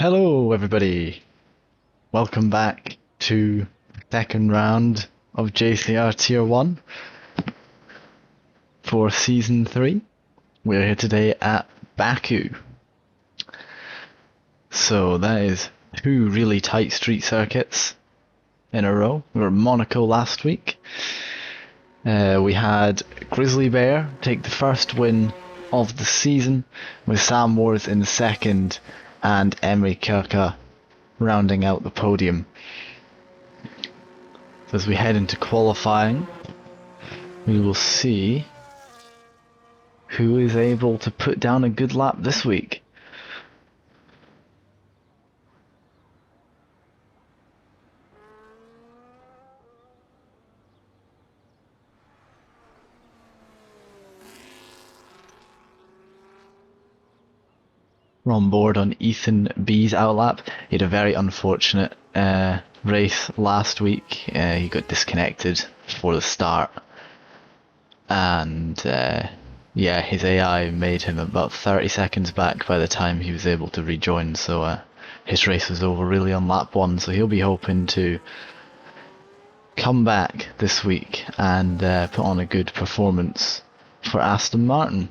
Hello everybody, welcome back to the second round of JCR Tier 1 for Season 3. We're here today at Baku. So that is two really tight street circuits in a row. We were at Monaco last week. We had Grizzly Bear take the first win of the season, with Sam Wars in second and Emery Kirka rounding out the podium. So as we head into qualifying, we will see who is able to put down a good lap this week. We're on board on Ethan B's outlap. He had a very unfortunate race last week. He got disconnected before the start, and yeah, his AI made him about 30 seconds back by the time he was able to rejoin, so his race was over really on lap 1, so he'll be hoping to come back this week and put on a good performance for Aston Martin.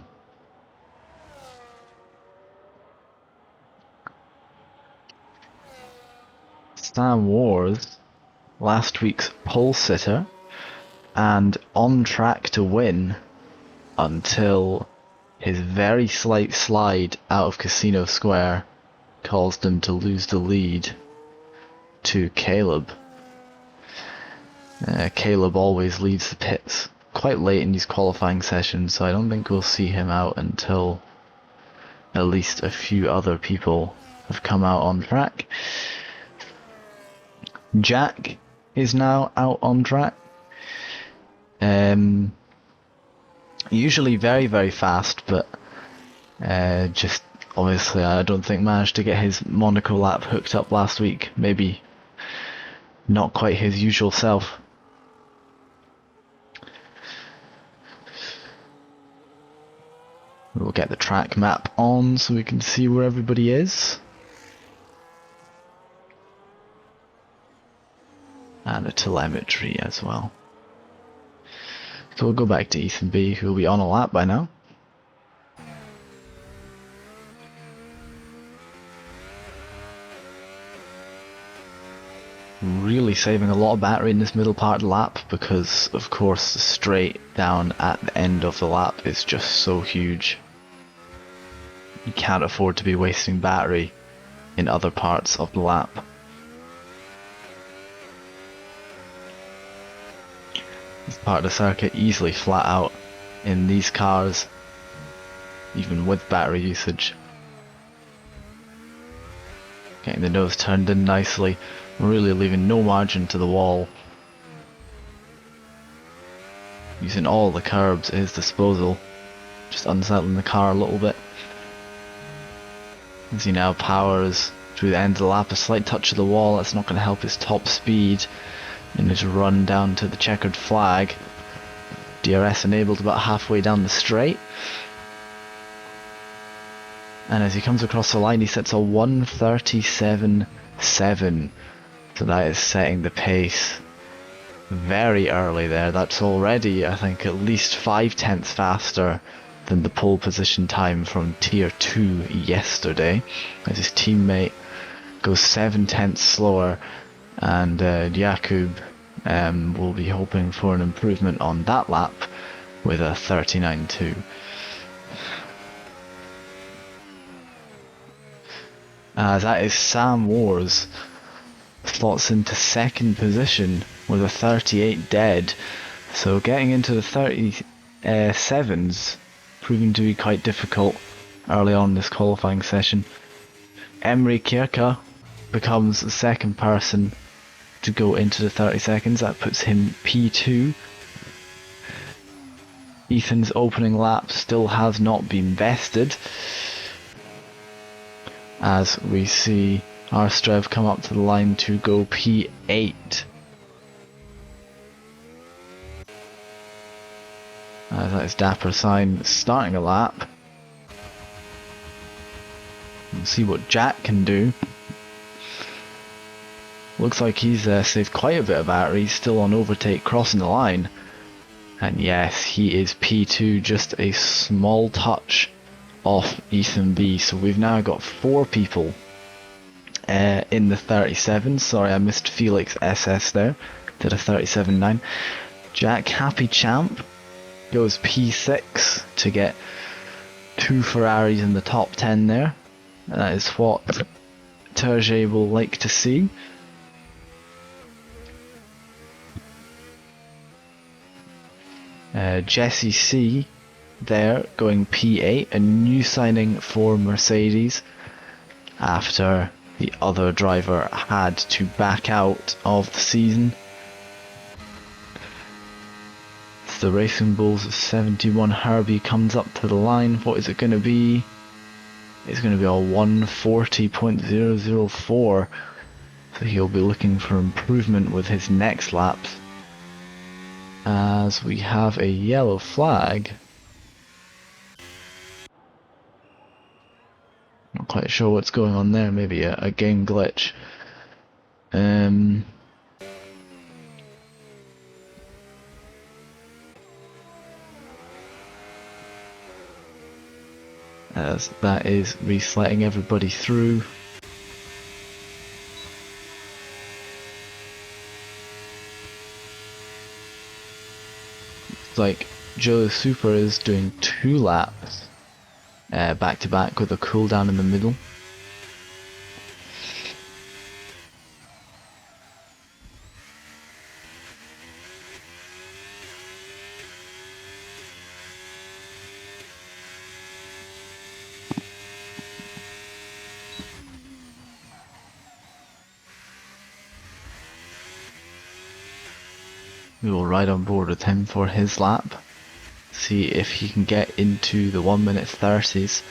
Sam Wars, last week's pole sitter, and on track to win until his very slight slide out of Casino Square caused him to lose the lead to Caleb. Caleb always leaves the pits quite late in these qualifying sessions, so I don't think we'll see him out until at least a few other people have come out on track. Jack is now out on track. Usually very, very fast, but just obviously I don't think managed to get his Monaco lap hooked up last week. Maybe not quite his usual self. We'll get the track map on so we can see where everybody is. And a telemetry as well. So we'll go back to Ethan B, who will be on a lap by now. Really saving a lot of battery in this middle part of the lap, because of course the straight down at the end of the lap is just so huge. You can't afford to be wasting battery in other parts of the lap. This part of the circuit easily flat out in these cars, even with battery usage. Getting the nose turned in nicely, really leaving no margin to the wall. Using all the curbs at his disposal, just unsettling the car a little bit. As he now powers through the end of the lap, a slight touch of the wall, that's not going to help his top speed in his run down to the checkered flag. DRS enabled about halfway down the straight. And as he comes across the line, he sets a 1:37.7. So that is setting the pace very early there. That's already, I think, at least 5/10 faster than the pole position time from Tier 2 yesterday, as his teammate goes 7/10 slower. And Jakub will be hoping for an improvement on that lap with a 39.2. That is Sam Wars, slots into second position with a 38 dead. So getting into the 37s proving to be quite difficult early on in this qualifying session. Emery Kirka becomes the second person to go into the 30 seconds. That puts him P2. Ethan's opening lap still has not been vested, as we see Arstrev come up to the line to go P8. That is Dapper Sign starting a lap. We'll see what Jack can do Looks like he's saved quite a bit of battery. He's still on overtake, crossing the line. And yes, he is P2, just a small touch off Ethan B. So we've now got 4 people in the 37. Sorry, I missed Felix SS there. Did a 37.9. Jack Happy Champ goes P6 to get 2 Ferraris in the top 10 there. And that is what Terje will like to see. Jesse C there going P8, a new signing for Mercedes after the other driver had to back out of the season. It's the Racing Bulls of 71. Herbie comes up to the line. What is it going to be? It's going to be a 140.004. So he'll be looking for improvement with his next laps. As we have a yellow flag. Not quite sure what's going on there, maybe a game glitch. As that is resetting everybody through. Like Joe Super is doing 2 laps back to back with a cooldown in the middle. We will ride on board with him for his lap. See if he can get into the 1:30s.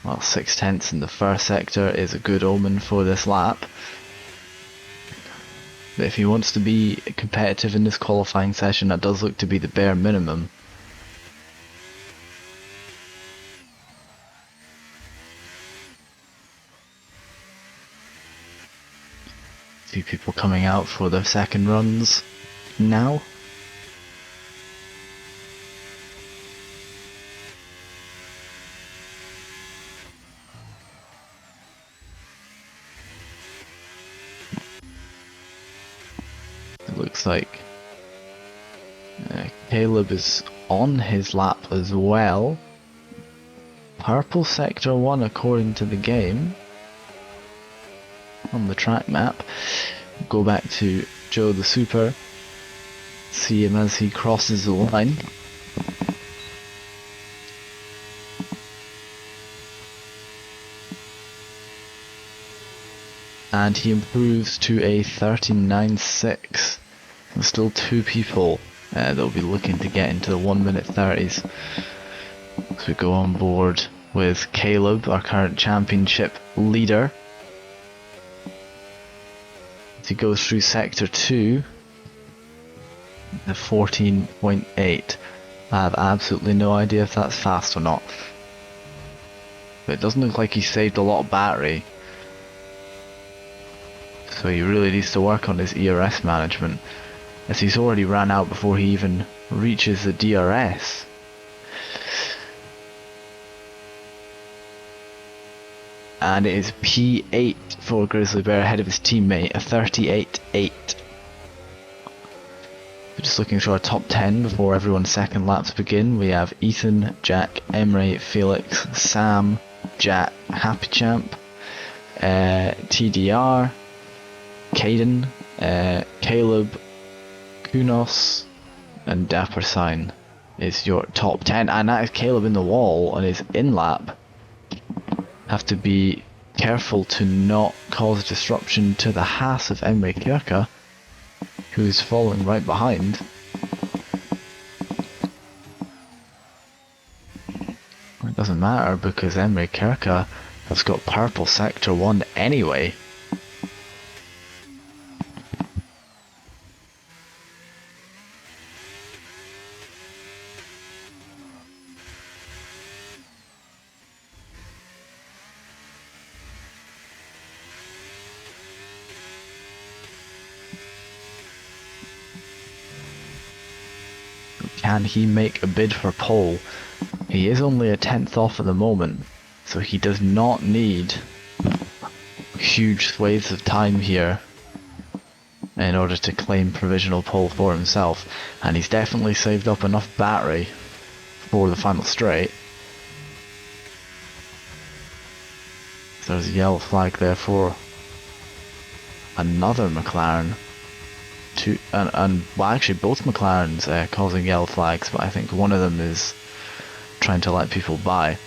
Well, 6/10 in the first sector is a good omen for this lap. But if he wants to be competitive in this qualifying session, that does look to be the bare minimum. Few people coming out for their second runs now. It looks like Caleb is on his lap as well. Purple sector 1 according to the game. On the track map. Go back to Joe the Super. See him as he crosses the line. And he improves to a 39.6. There's still 2 people that will be looking to get into the 1:30s. So we go on board with Caleb, our current championship leader. He goes through sector 2, the 14.8. I have absolutely no idea if that's fast or not. But it doesn't look like he saved a lot of battery. So he really needs to work on his ERS management, as he's already ran out before he even reaches the DRS. And it is P8 for Grizzly Bear ahead of his teammate, a 38.8. Just looking through our top 10 before everyone's second laps begin. We have Ethan, Jack, Emre, Felix, Sam, Jack, Happy Champ, TDR, Caden, Caleb, Kunos, and Dapper Sign is your top 10. And that is Caleb in the wall on his in-lap. Have to be careful to not cause disruption to the Haas of Emre Kierke, who is following right behind. It doesn't matter because Emre Kierke has got purple sector 1 anyway. can he make a bid for pole? He is only a tenth off at the moment, so he does not need huge swathes of time here in order to claim provisional pole for himself, and he's definitely saved up enough battery for the final straight. So there's a yellow flag there for another McLaren. And well, actually both McLarens causing yellow flags, but I think one of them is trying to let people by.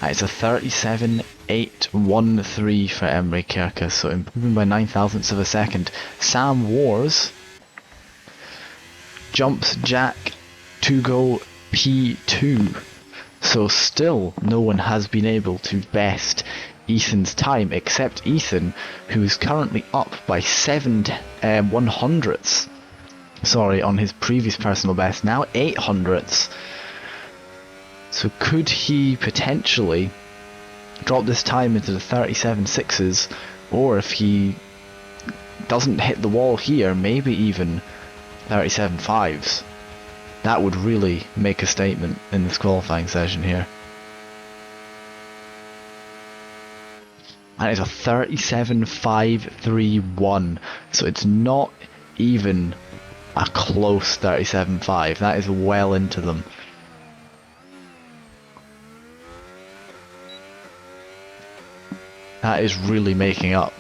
It's a 37.813 for Emery Kirkus, so improving by 9 thousandths of a second. Sam Wars jumps Jack to go P2, so still no one has been able to best Ethan's time except Ethan, who is currently up by 7 100ths. Sorry, on his previous personal best, now 800ths. So could he potentially drop this time into the 37.6s, or if he doesn't hit the wall here, maybe even 37.5s? That would really make a statement in this qualifying session here. And it's a 37.531, so it's not even a close 37.5. That is well into them. That is really making up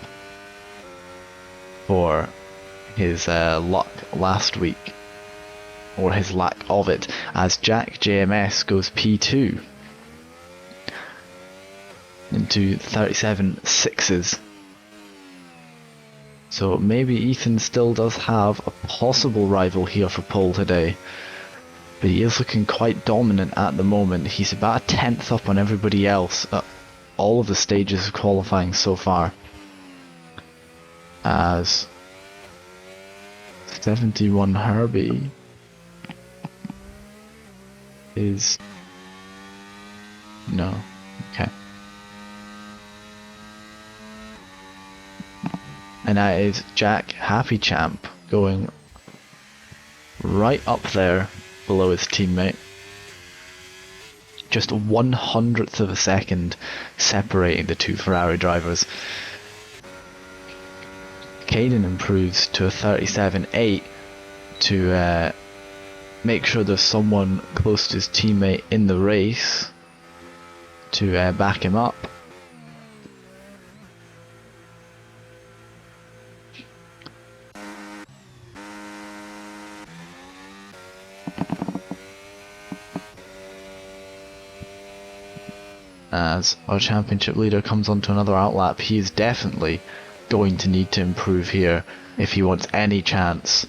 for his luck last week, or his lack of it, as Jack JMS goes P2 into 37.6s. So maybe Ethan still does have a possible rival here for pole today, but he is looking quite dominant at the moment. He's about a tenth up on everybody else at all of the stages of qualifying so far, as 71 Herbie is no. Okay. And that is Jack Happy Champ going right up there below his teammate. Just 100th of a second separating the two Ferrari drivers. Caden improves to a 37.8 to make sure there's someone close to his teammate in the race to back him up. As our championship leader comes onto another outlap, he is definitely going to need to improve here if he wants any chance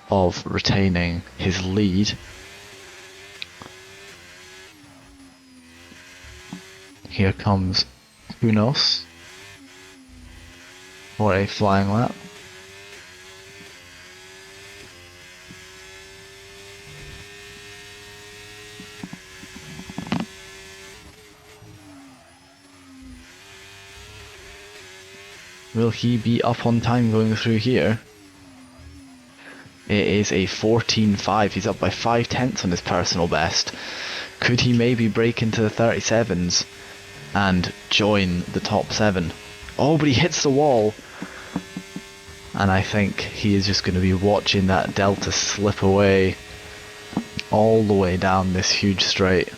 of retaining his lead. Here comes Kunos for a flying lap. Will he be up on time going through here? It is a 14.5. He's up by 5 tenths on his personal best. Could he maybe break into the 37s and join the top 7? Oh, but he hits the wall. And I think he is just going to be watching that Delta slip away all the way down this huge straight.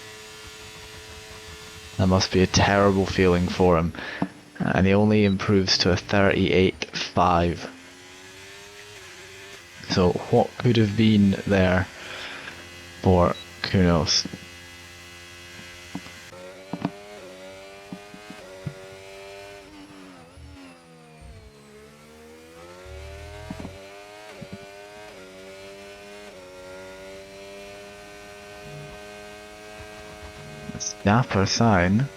That must be a terrible feeling for him. And he only improves to a 38.5. So what could have been there for Kunos? Snapper sign.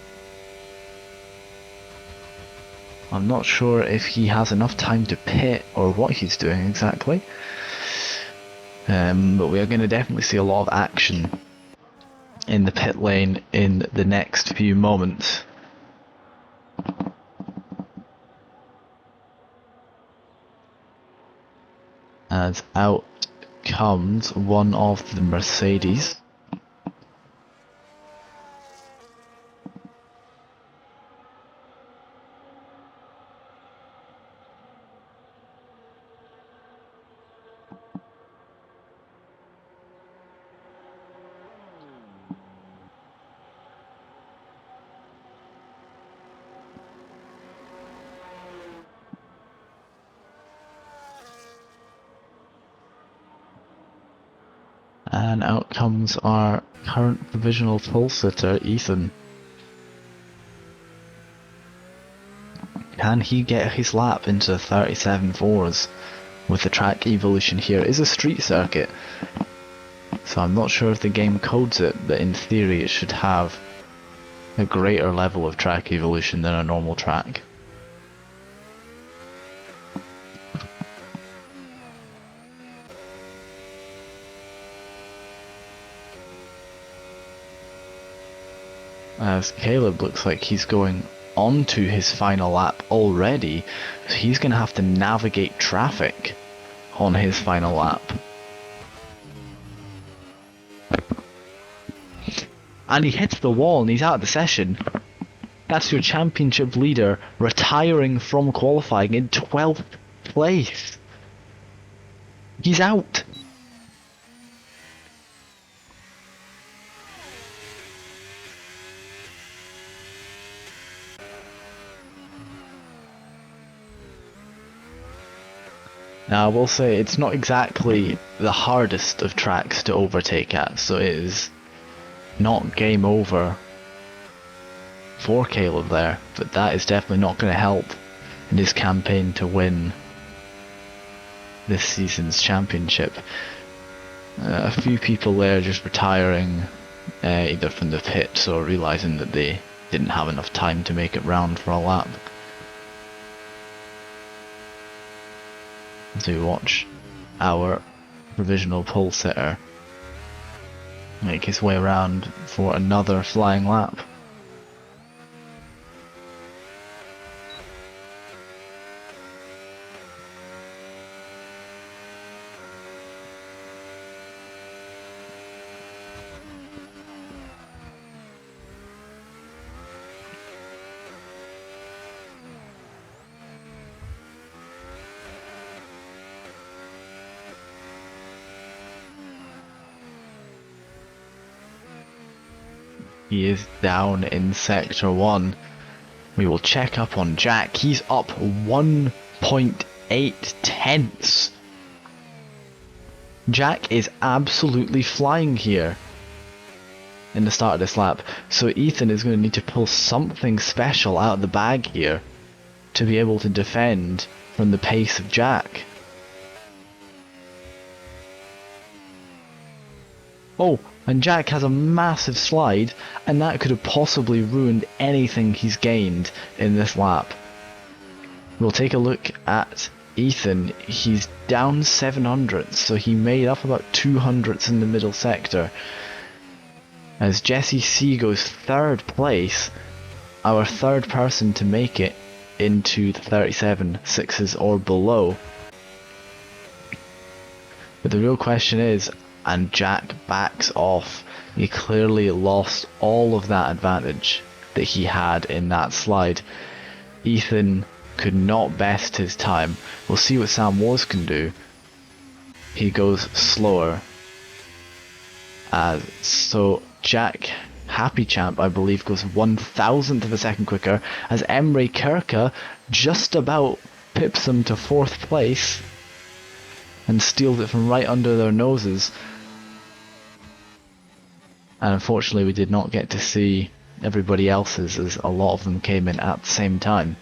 I'm not sure if he has enough time to pit or what he's doing exactly. But we are going to definitely see a lot of action in the pit lane in the next few moments. As out comes one of the Mercedes. And out comes our current provisional pole sitter, Ethan. Can he get his lap into 37.4s? With the track evolution here? It is a street circuit, so I'm not sure if the game codes it, but in theory it should have a greater level of track evolution than a normal track. As Caleb looks like he's going onto his final lap already, so he's going to have to navigate traffic on his final lap. And he hits the wall and he's out of the session. That's your championship leader retiring from qualifying in 12th place. He's out. Now I will say it's not exactly the hardest of tracks to overtake at, so it is not game over for Caleb there, but that is definitely not going to help in his campaign to win this season's championship. A few people there just retiring either from the pits or realising that they didn't have enough time to make it round for a lap. As we watch our provisional pole sitter make his way around for another flying lap. He is down in Sector 1. We will check up on Jack. He's up 1.8 tenths. Jack is absolutely flying here in the start of this lap. So Ethan is going to need to pull something special out of the bag here to be able to defend from the pace of Jack. Oh, and Jack has a massive slide, and that could have possibly ruined anything he's gained in this lap. We'll take a look at Ethan. He's down 700ths, so he made up about 200ths in the middle sector. As Jesse C goes third place, our third person to make it into the 37.6s or below. But the real question is, and Jack backs off. He clearly lost all of that advantage that he had in that slide. Ethan could not best his time. We'll see what Sam Wars can do. He goes slower. So Jack Happy Champ, I believe, goes 1,000th of a second quicker, as Emre Kirka just about pips them to 4th place and steals it from right under their noses. And unfortunately we did not get to see everybody else's, as a lot of them came in at the same time.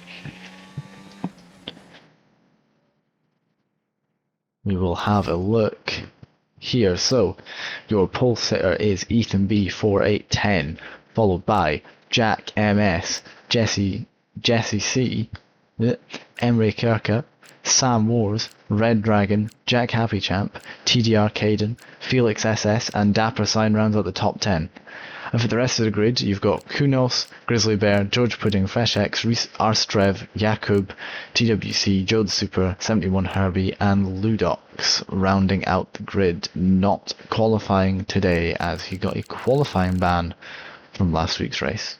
We will have a look here. So your pole sitter is Ethan B 4810, followed by Jack MS, Jesse C, Emre Kirka, Sam Wars, Red Dragon, Jack Happy Champ, TDR Caden, Felix SS, and Dapper Sign rounds out the top 10. And for the rest of the grid, you've got Kunos, Grizzly Bear, George Pudding, Fresh X, Reese, Arstrev, Jakub, TWC, Joe the Super, 71 Herbie, and Ludox rounding out the grid, not qualifying today as he got a qualifying ban from last week's race.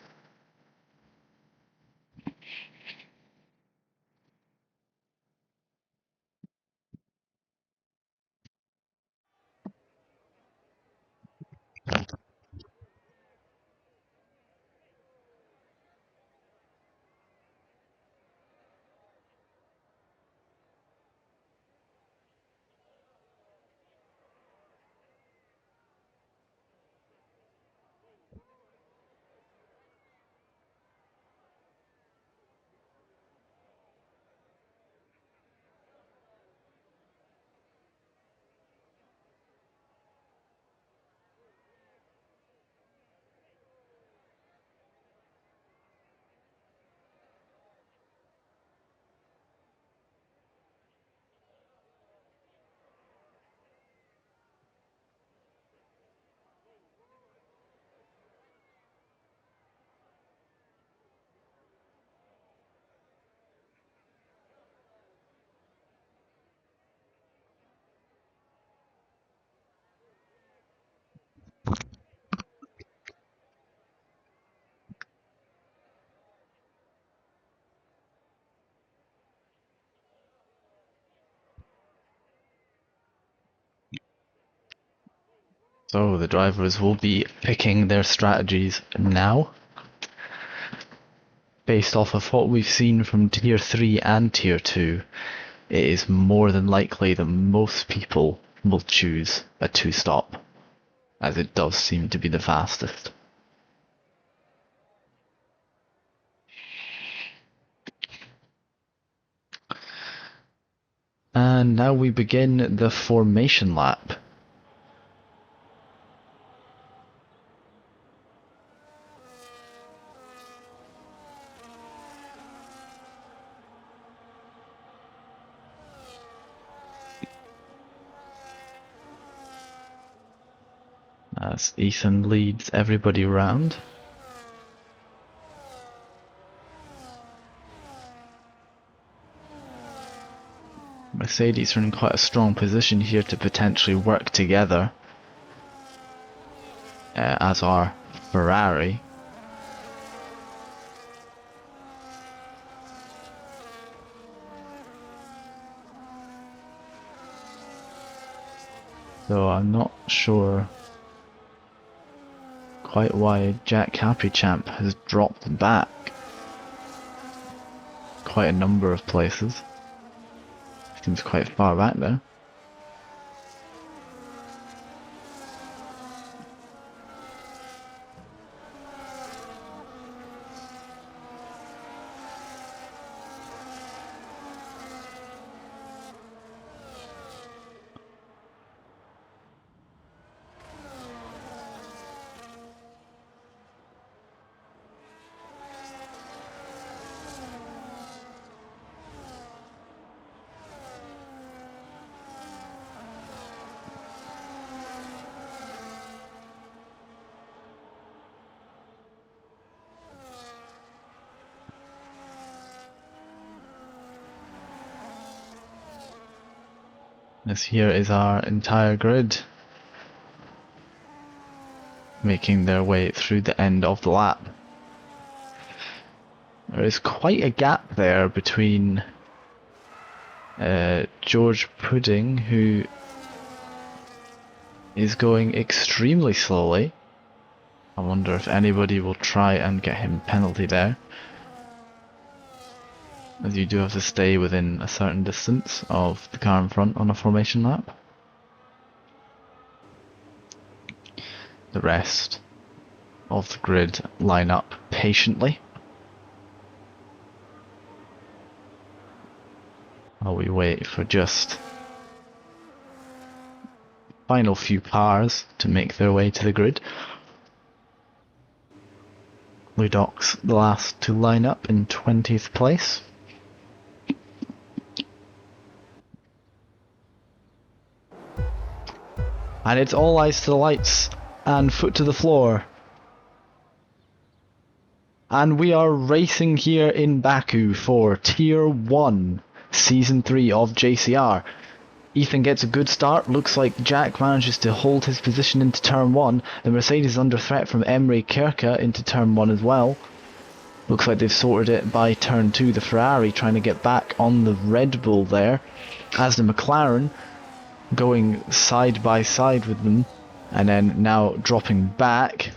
So the drivers will be picking their strategies now, based off of what we've seen from Tier 3 and Tier 2. It is more than likely that most people will choose a 2-stop, as it does seem to be the fastest. And now we begin the formation lap. As Ethan leads everybody around. Mercedes are in quite a strong position here to potentially work together, as are Ferrari. So I'm not sure quite why Jack Happychamp has dropped back quite a number of places. Seems quite far back there. This here is our entire grid, making their way through the end of the lap. There is quite a gap there between George Pudding, who is going extremely slowly. I wonder if anybody will try and get him a penalty there, as you do have to stay within a certain distance of the car in front on a formation lap. The rest of the grid line up patiently while we wait for just final few cars to make their way to the grid. Ludox, the last to line up in 20th place. And it's all eyes to the lights and foot to the floor And we are racing here in Baku for Tier 1, Season 3 of JCR. Ethan gets a good start. Looks like Jack manages to hold his position into Turn 1. The Mercedes is under threat from Emre Kirka into Turn 1 as well. Looks like they've sorted it by Turn 2. The Ferrari trying to get back on the Red Bull there, as the McLaren going side by side with them, and then now dropping back.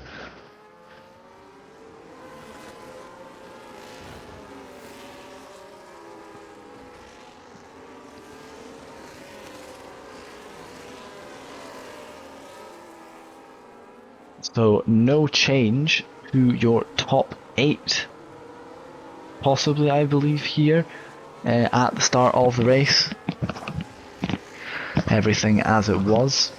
So no change to your top 8, possibly, I believe, here at the start of the race. Everything as it was.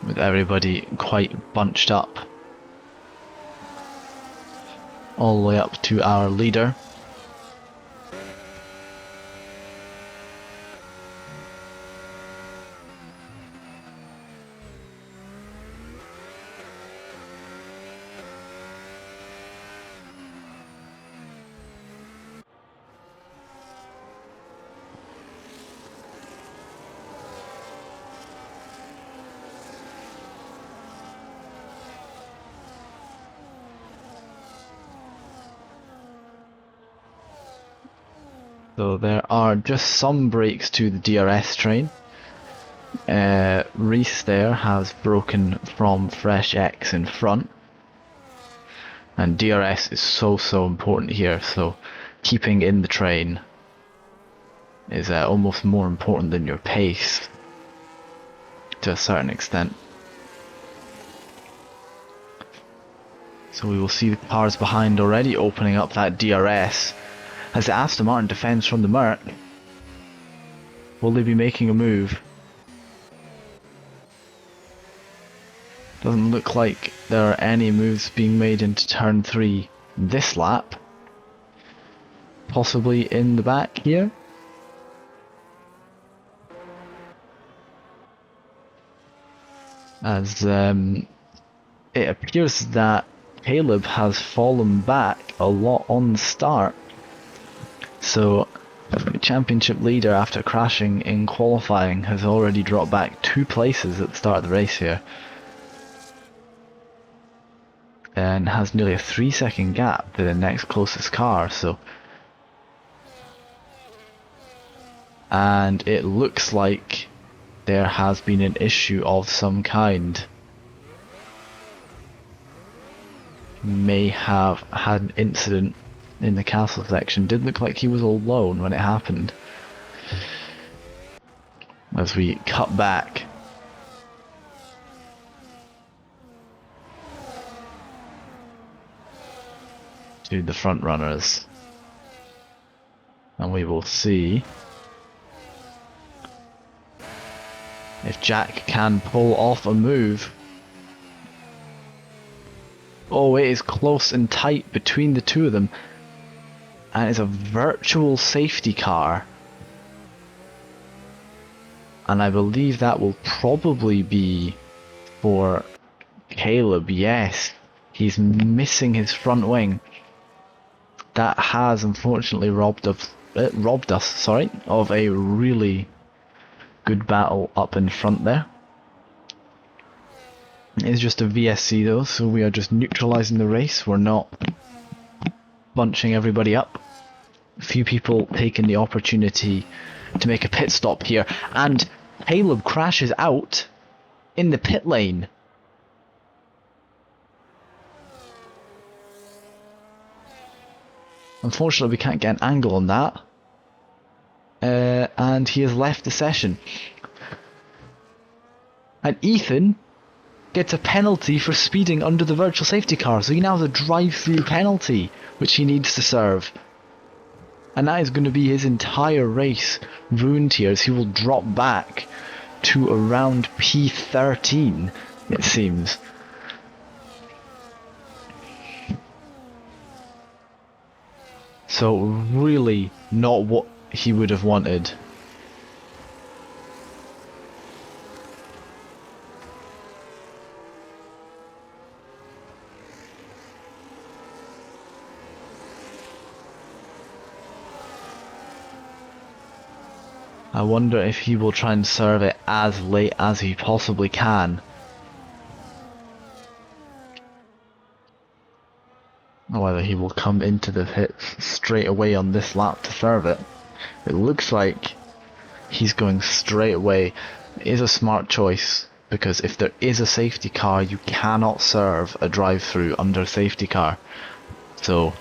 With everybody quite bunched up. All the way up to our leader. So there are just some breaks to the DRS train. Reese there has broken from Fresh X in front. And DRS is so important here, so keeping in the train is almost more important than your pace to a certain extent. So we will see the cars behind already opening up that DRS. As the Aston Martin defends from the Merc, will they be making a move? Doesn't look like there are any moves being made into turn 3 this lap. Possibly in the back here. As it appears that Caleb has fallen back a lot on the start. So, the championship leader, after crashing in qualifying, has already dropped back 2 places at the start of the race here. And has nearly a 3-second gap to the next closest car, so... And it looks like there has been an issue of some kind. May have had an incident in the castle section. Did look like he was alone when it happened. As we cut back to the front runners, and we will see if Jack can pull off a move. Oh, it is close and tight between the two of them. And it's a virtual safety car. And I believe that will probably be for Caleb. Yes, he's missing his front wing. That has unfortunately robbed us of a really good battle up in front there. It's just a VSC though, so we are just neutralizing the race. We're not bunching everybody up. A few people taking the opportunity to make a pit stop here, and Caleb crashes out in the pit lane. Unfortunately, we can't get an angle on that, and he has left the session. And Ethan gets a penalty for speeding under the virtual safety car, so he now has a drive-through penalty which he needs to serve. And that is going to be his entire race ruined here, as he will drop back to around P13, it seems. So really not what he would have wanted. I wonder if he will try and serve it as late as he possibly can. Or whether he will come into the pits straight away on this lap to serve it. It looks like he's going straight away. It is a smart choice, because if there is a safety car, you cannot serve a drive-through under safety car. So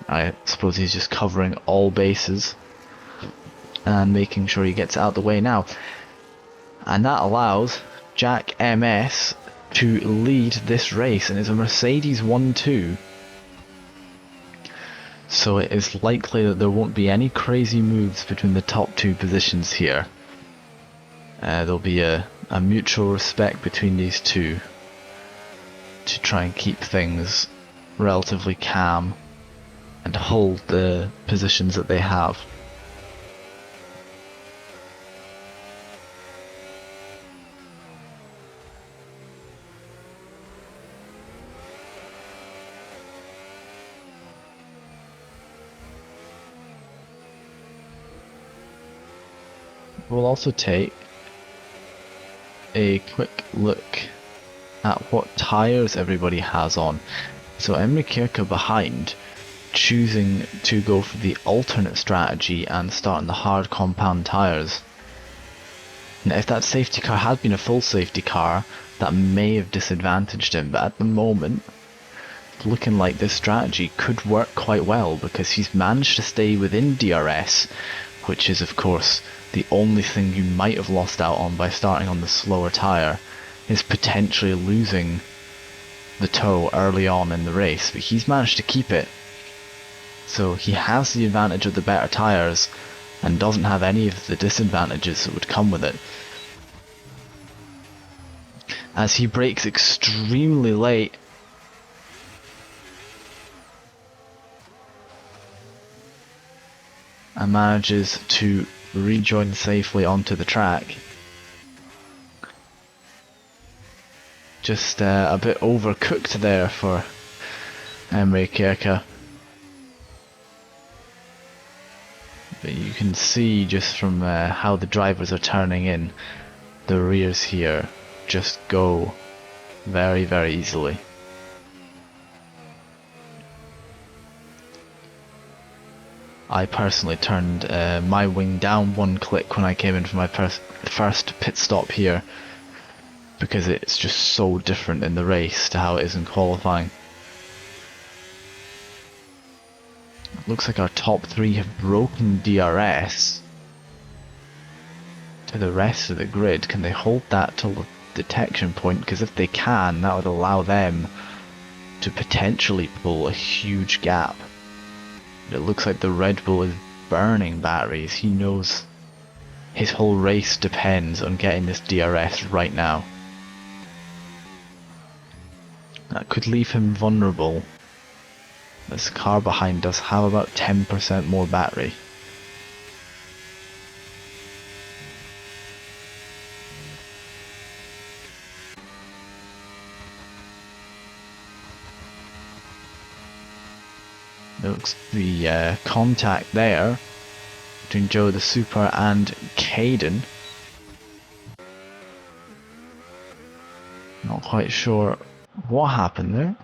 I suppose he's just covering all bases and making sure he gets out of the way now. And that allows Jack MS to lead this race, and it's a Mercedes 1-2. So it is likely that there won't be any crazy moves between the top two positions here. There'll be a mutual respect between these two to try and keep things relatively calm and hold the positions that they have. We'll also take a quick look at what tyres everybody has on. So Emre Kirka behind, choosing to go for the alternate strategy and start on the hard compound tyres. Now if that safety car had been a full safety car, that may have disadvantaged him, but at the moment, looking like this strategy could work quite well, because he's managed to stay within DRS, which is of course the only thing you might have lost out on by starting on the slower tyre, is potentially losing the toe early on in the race, but he's managed to keep it. So he has the advantage of the better tyres and doesn't have any of the disadvantages that would come with it. As he brakes extremely late, and manages to rejoin safely onto the track. Just a bit overcooked there for Emre Kirka. But you can see just from how the drivers are turning in, the rears here just go very, very easily. I personally turned my wing down one click when I came in for my first pit stop here, because it's just so different in the race to how it is in qualifying. It looks like our top three have broken DRS to the rest of the grid. Can they hold that till the detection point? Because if they can, that would allow them to potentially pull a huge gap. It looks like the Red Bull is burning batteries. He knows his whole race depends on getting this DRS right now. That could leave him vulnerable. This car behind does have about 10% more battery. Looks the contact there between Joe the Super and Caden. Not quite sure what happened there.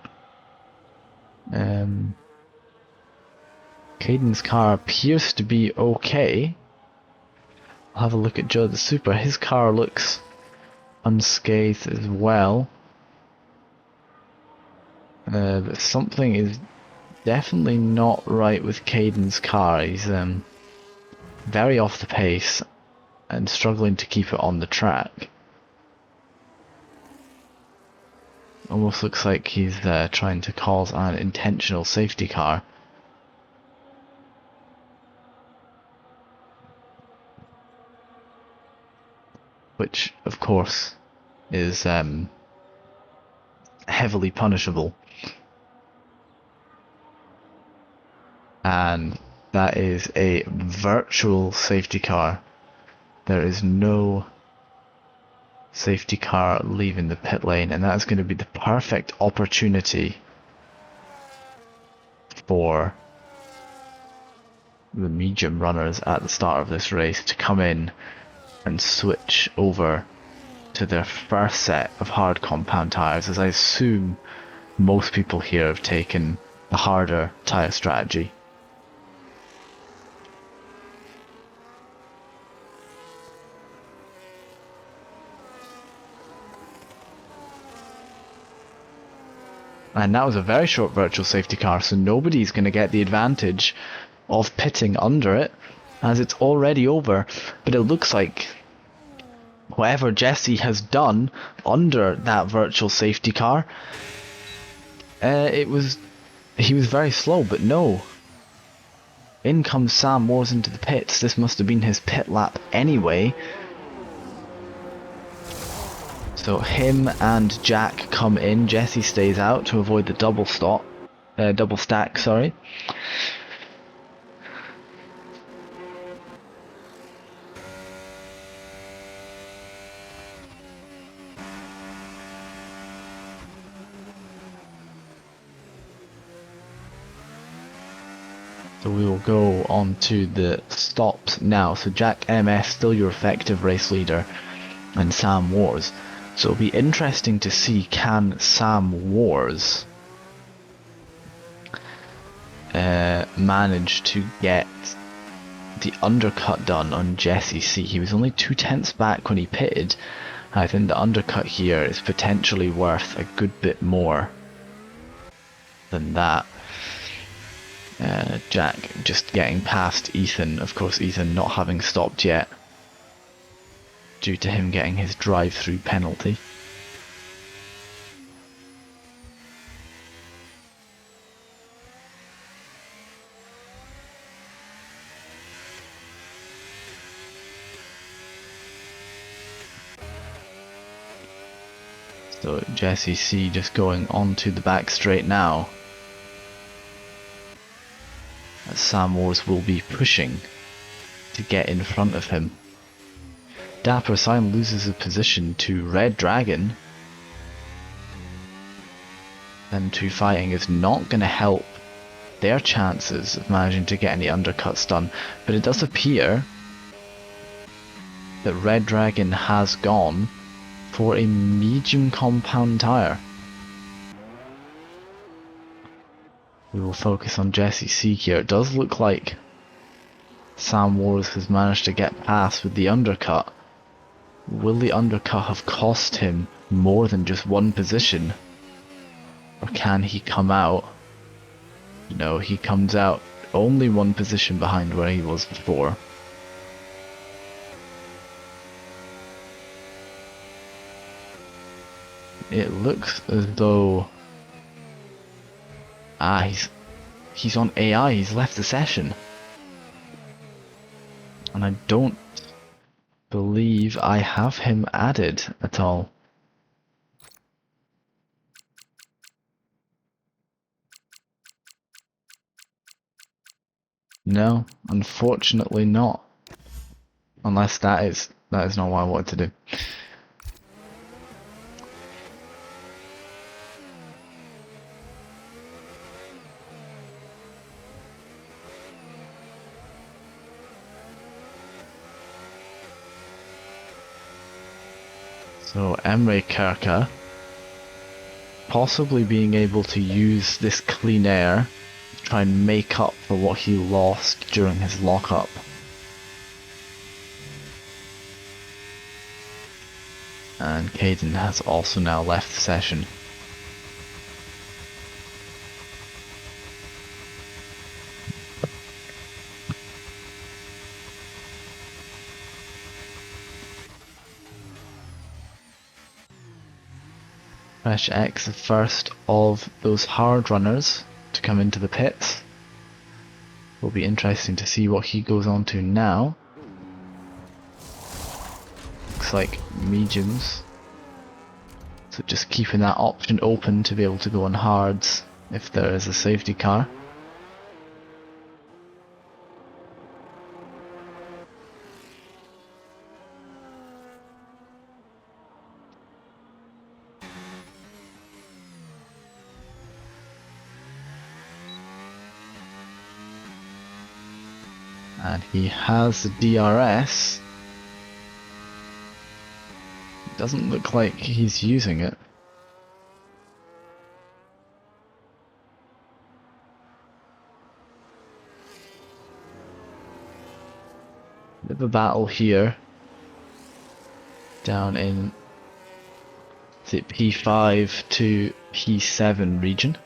Caden's car appears to be okay. I'll have a look at Joe the Super. His car looks unscathed as well. But something is definitely not right with Caden's car. He's very off the pace and struggling to keep it on the track. Almost looks like he's trying to cause an intentional safety car. Which, of course, is heavily punishable. And that is a virtual safety car. There is no safety car leaving the pit lane, and that's going to be the perfect opportunity for the medium runners at the start of this race to come in and switch over to their first set of hard compound tyres, as I assume most people here have taken the harder tyre strategy. And that was a very short virtual safety car, so nobody's going to get the advantage of pitting under it, as it's already over. But it looks like whatever Jesse has done under that virtual safety car, he was very slow, but no. In comes Sam Moores into the pits. This must have been his pit lap anyway. So him and Jack come in. Jesse stays out to avoid the double stack, sorry. So we will go on to the stops now. So Jack MS still your effective race leader, and Sam Wars. So it'll be interesting to see, can Sam Wars manage to get the undercut done on Jesse C. He was only 2/10 back when he pitted. I think the undercut here is potentially worth a good bit more than that. Jack just getting past Ethan, of course Ethan not having stopped yet, due to him getting his drive-through penalty. So Jesse C just going onto the back straight now, as Sam Wars will be pushing to get in front of him. Dapper Sign loses a position to Red Dragon. Them two fighting is not going to help their chances of managing to get any undercuts done, but it does appear that Red Dragon has gone for a medium compound tyre. We will focus on Jesse C here. It does look like Sam Wars has managed to get past with the undercut. Will the undercut have cost him more than just one position? Or can he come out? No, he comes out only one position behind where he was before. It looks as though... he's on AI, he's left the session. And I don't believe I have him added at all. No, unfortunately not. Unless that is not what I wanted to do. So Emre Kerka possibly being able to use this clean air to try and make up for what he lost during his lockup. And Caden has also now left the session. Fresh X, the first of those hard runners to come into the pits. Will be interesting to see what he goes on to now. Looks like mediums. So just keeping that option open to be able to go on hards if there is a safety car. And he has the DRS Doesn't look like he's using it. Bit of a battle here. Down in, is it P5 to P7 region.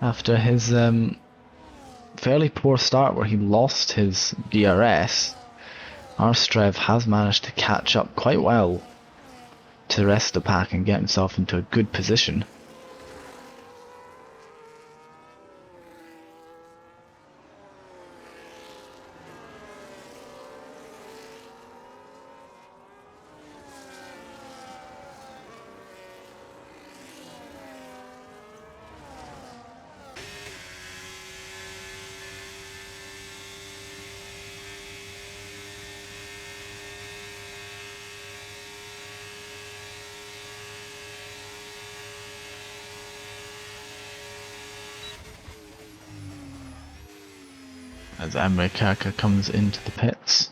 After his fairly poor start where he lost his DRS, Arstrev has managed to catch up quite well to the rest of the pack and get himself into a good position. As Emre Kerker comes into the pits.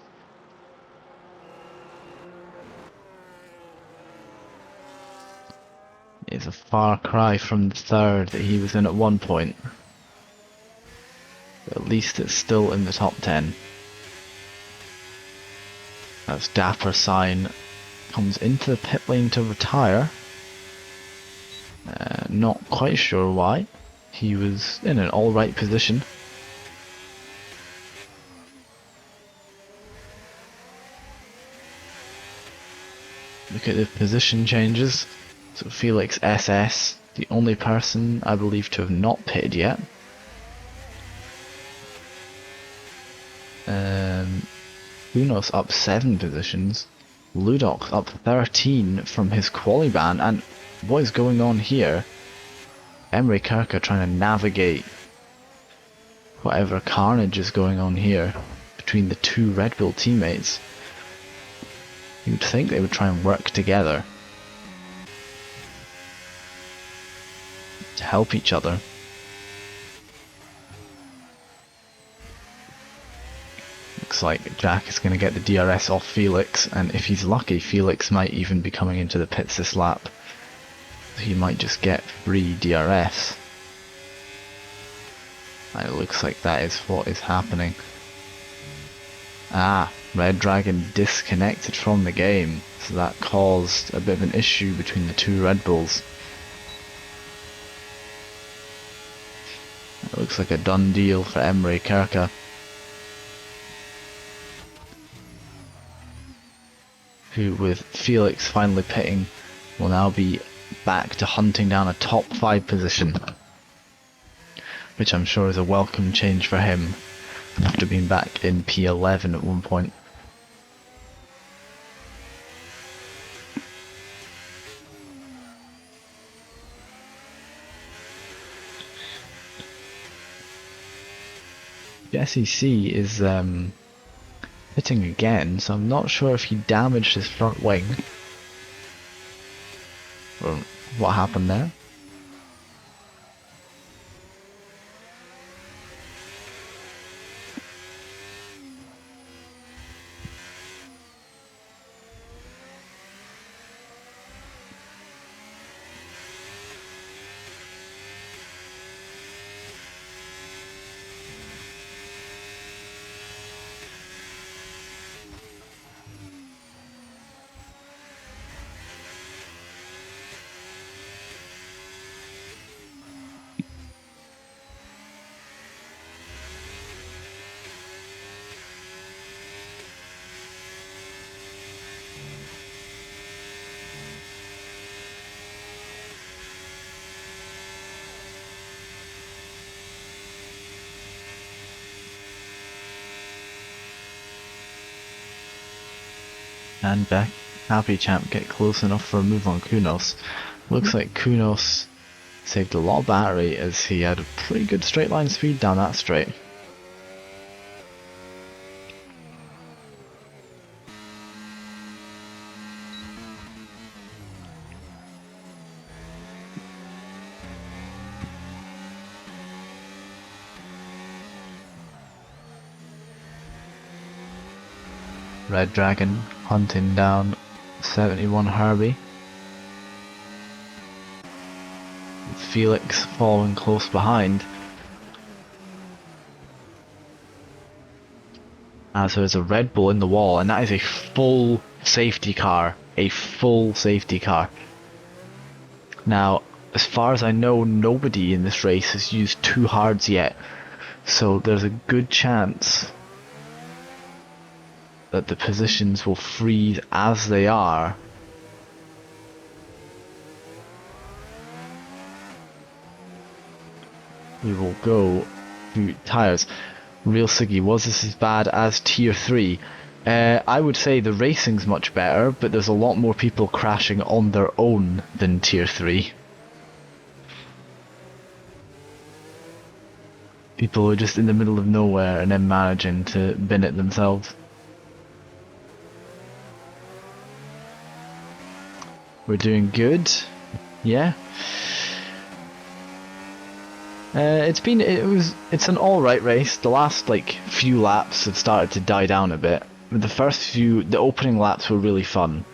It's a far cry from the third that he was in at one point. But at least it's still in the top 10. As Dapper Sign comes into the pit lane to retire. Not quite sure why. He was in an alright position. Look at the position changes. So Felix SS, the only person I believe to have not pitted yet. Unos up 7 positions. Ludok up 13 from his quali ban. And what is going on here? Emre Kerker trying to navigate whatever carnage is going on here between the two Red Bull teammates. You would think they would try and work together to help each other. Looks like Jack is going to get the DRS off Felix, and if he's lucky, Felix might even be coming into the pits this lap. He might just get free DRS. And it looks like that is what is happening. Ah, Red Dragon disconnected from the game, so that caused a bit of an issue between the two Red Bulls. It looks like a done deal for Emre Kerker, who with Felix finally pitting will now be back to hunting down a top 5 position, which I'm sure is a welcome change for him after being back in P11 at one point. SEC is hitting again, so I'm not sure if he damaged his front wing or what happened there. And Happy Champ get close enough for a move on Kunos. Looks like Kunos saved a lot of battery as he had a pretty good straight line speed down that straight. Red Dragon hunting down 71 Herbie. Felix following close behind. As there's a Red Bull in the wall, and that is a full safety car. A full safety car. Now, as far as I know, nobody in this race has used two hards yet, so there's a good chance that the positions will freeze as they are. We will go through tyres. Real Siggy, was this as bad as Tier 3? I would say the racing's much better, but there's a lot more people crashing on their own than Tier 3. People who are just in the middle of nowhere and then managing to bin it themselves. We're doing good. Yeah. It's an alright race. The last few laps have started to die down a bit. The opening laps were really fun.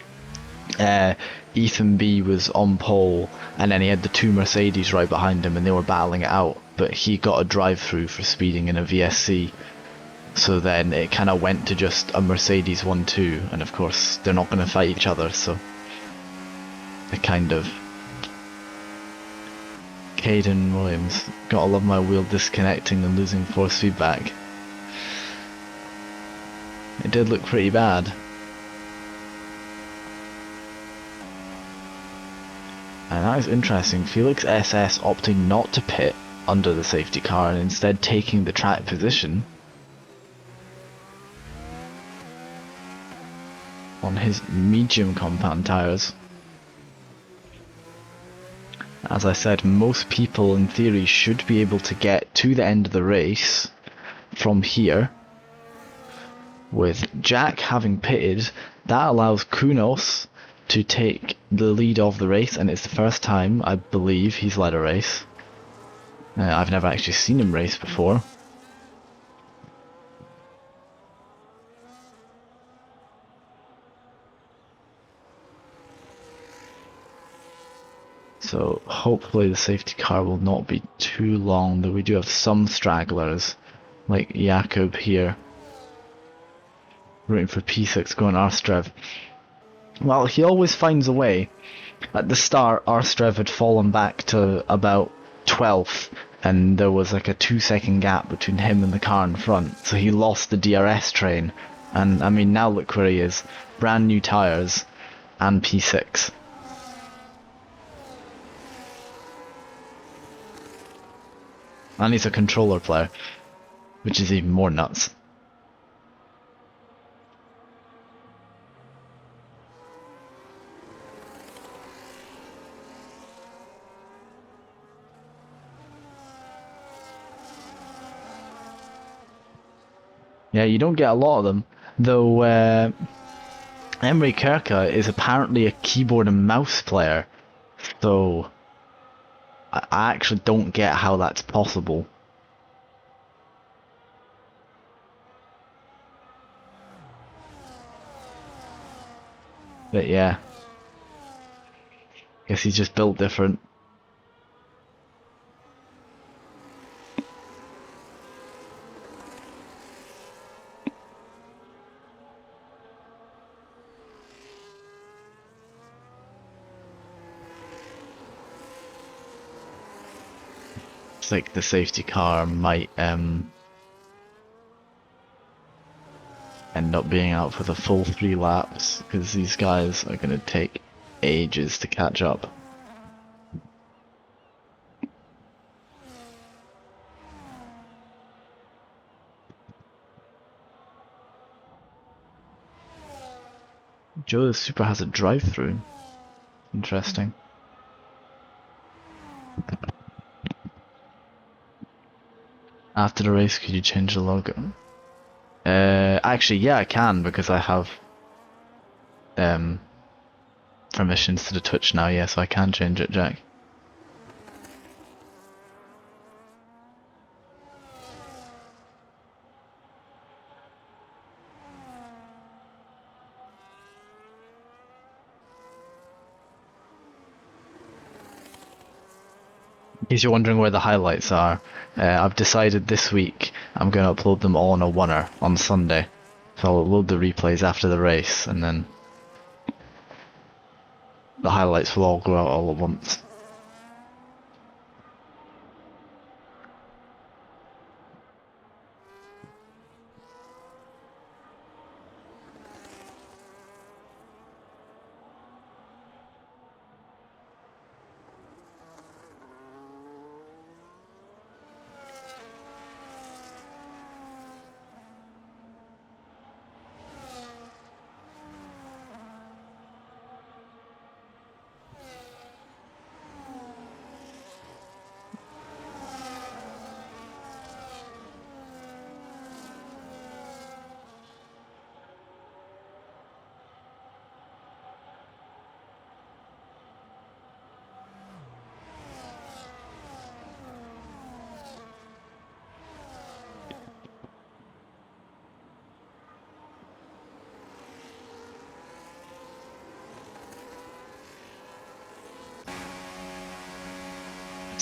Ethan B was on pole, and then he had the two Mercedes right behind him, and they were battling it out. But he got a drive-through for speeding in a VSC. So then it kind of went to just a Mercedes 1-2, and of course they're not going to fight each other, so it kind of... Caden Williams, gotta love my wheel disconnecting and losing force feedback. It did look pretty bad. And that is interesting. Felix SS opting not to pit under the safety car and instead taking the track position on his medium compound tyres. As I said, most people in theory should be able to get to the end of the race from here. With Jack having pitted, that allows Kunos to take the lead of the race, and it's the first time, I believe, he's led a race. I've never actually seen him race before. So hopefully the safety car will not be too long, though we do have some stragglers, like Jakob here, rooting for P6 going Arstrev. Well, he always finds a way. At the start, Arstrev had fallen back to about 12th, and there was like a 2-second gap between him and the car in front, so he lost the DRS train. And I mean, now look where he is. Brand new tyres and P6. And he's a controller player, which is even more nuts. Yeah, you don't get a lot of them, though. Emery Kirka is apparently a keyboard and mouse player, so I actually don't get how that's possible. But yeah, guess he's just built different. It's like the safety car might end up being out for the full 3 laps, because these guys are going to take ages to catch up. Joe the Super has a drive-through. Interesting. After the race, could you change the logo? Actually, yeah, I can, because I have permissions to the Twitch now. Yeah, so I can change it, Jack. In case you're wondering where the highlights are, I've decided this week I'm going to upload them all on a oneer on Sunday. So I'll load the replays after the race, and then the highlights will all go out all at once.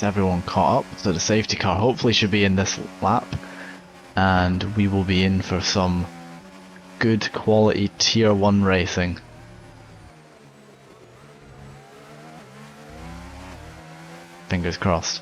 Everyone caught up, so the safety car hopefully should be in this lap, and we will be in for some good quality tier 1 racing. Fingers crossed.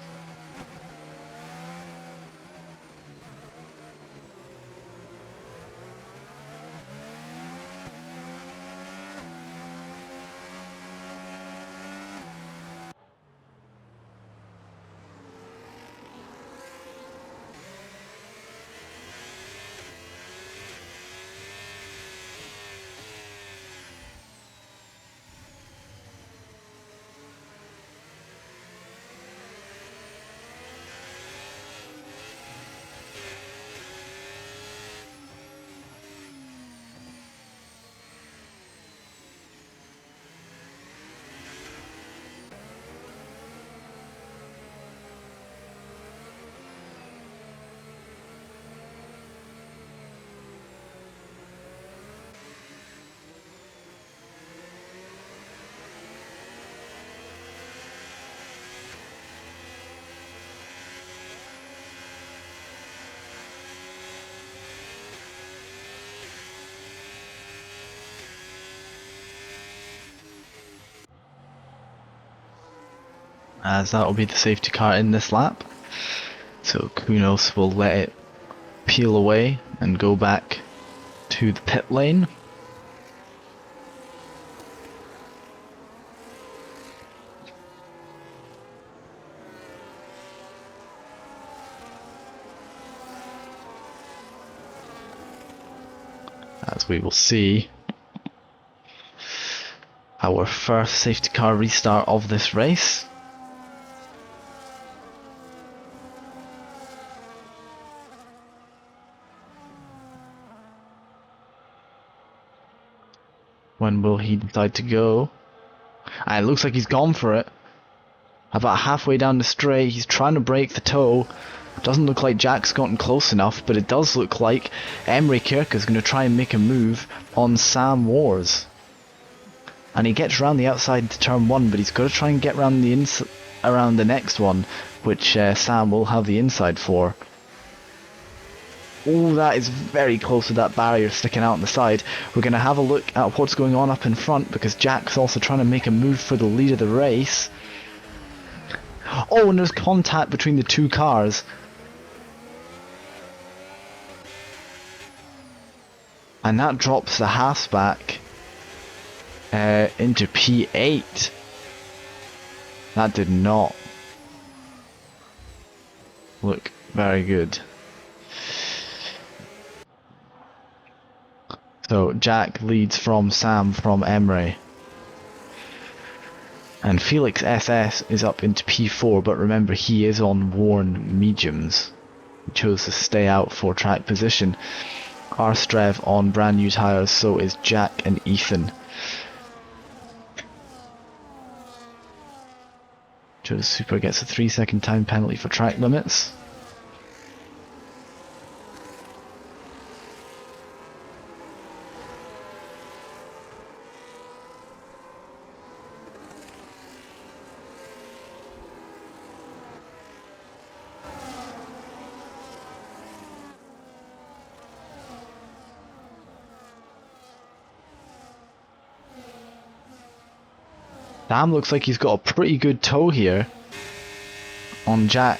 As that will be the safety car in this lap. So Kunos will let it peel away and go back to the pit lane. As we will see our first safety car restart of this race. When will he decide to go? And it looks like he's gone for it. About halfway down the straight, he's trying to break the toe. Doesn't look like Jack's gotten close enough, but it does look like Emery Kirka's going to try and make a move on Sam Wars. And he gets around the outside to turn 1, but he's got to try and get around the next one, which Sam will have the inside for. Oh, that is very close to that barrier sticking out on the side. We're going to have a look at what's going on up in front, because Jack's also trying to make a move for the lead of the race. Oh, and there's contact between the two cars. And that drops the Haas back into P8. That did not look very good. So Jack leads from Sam from Emery. And Felix SS is up into P4, but remember he is on worn mediums. He chose to stay out for track position. Arstrev on brand new tyres, so is Jack and Ethan. Joe Super gets a 3-second time penalty for track limits. Sam looks like he's got a pretty good toe here on Jack,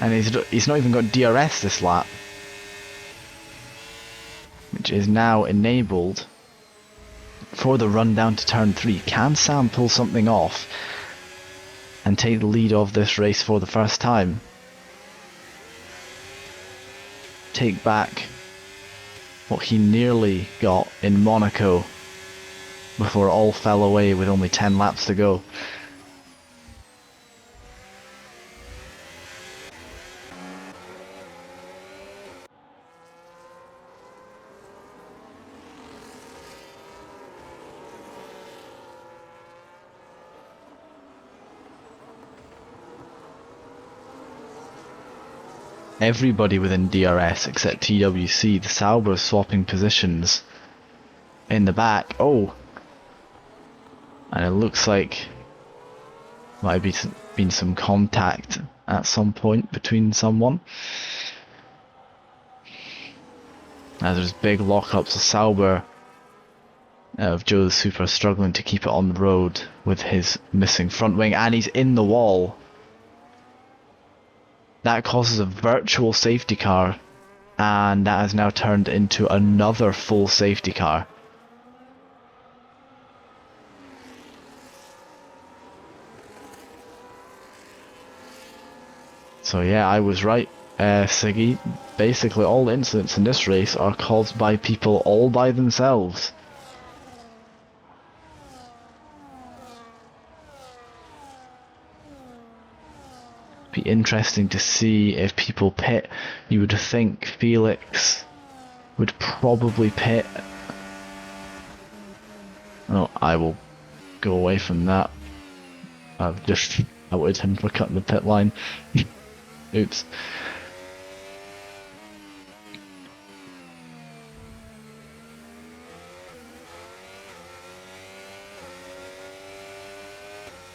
and he's not even got DRS this lap, which is now enabled for the run down to turn 3. Can Sam pull something off and take the lead of this race for the first time? Take back what he nearly got in Monaco before it all fell away with only 10 laps to go. Everybody within DRS except TWC, the Sauber swapping positions in the back. Oh! And it looks like might have been some contact at some point between someone. Now there's big lockups of Sauber of Joe the Super struggling to keep it on the road with his missing front wing, and he's in the wall. That causes a virtual safety car, and that has now turned into another full safety car. So yeah, I was right, Siggy. Basically all incidents in this race are caused by people all by themselves. Be interesting to see if people pit. You would think Felix would probably pit. Oh, I will go away from that. I've just outed him for cutting the pit line. Oops.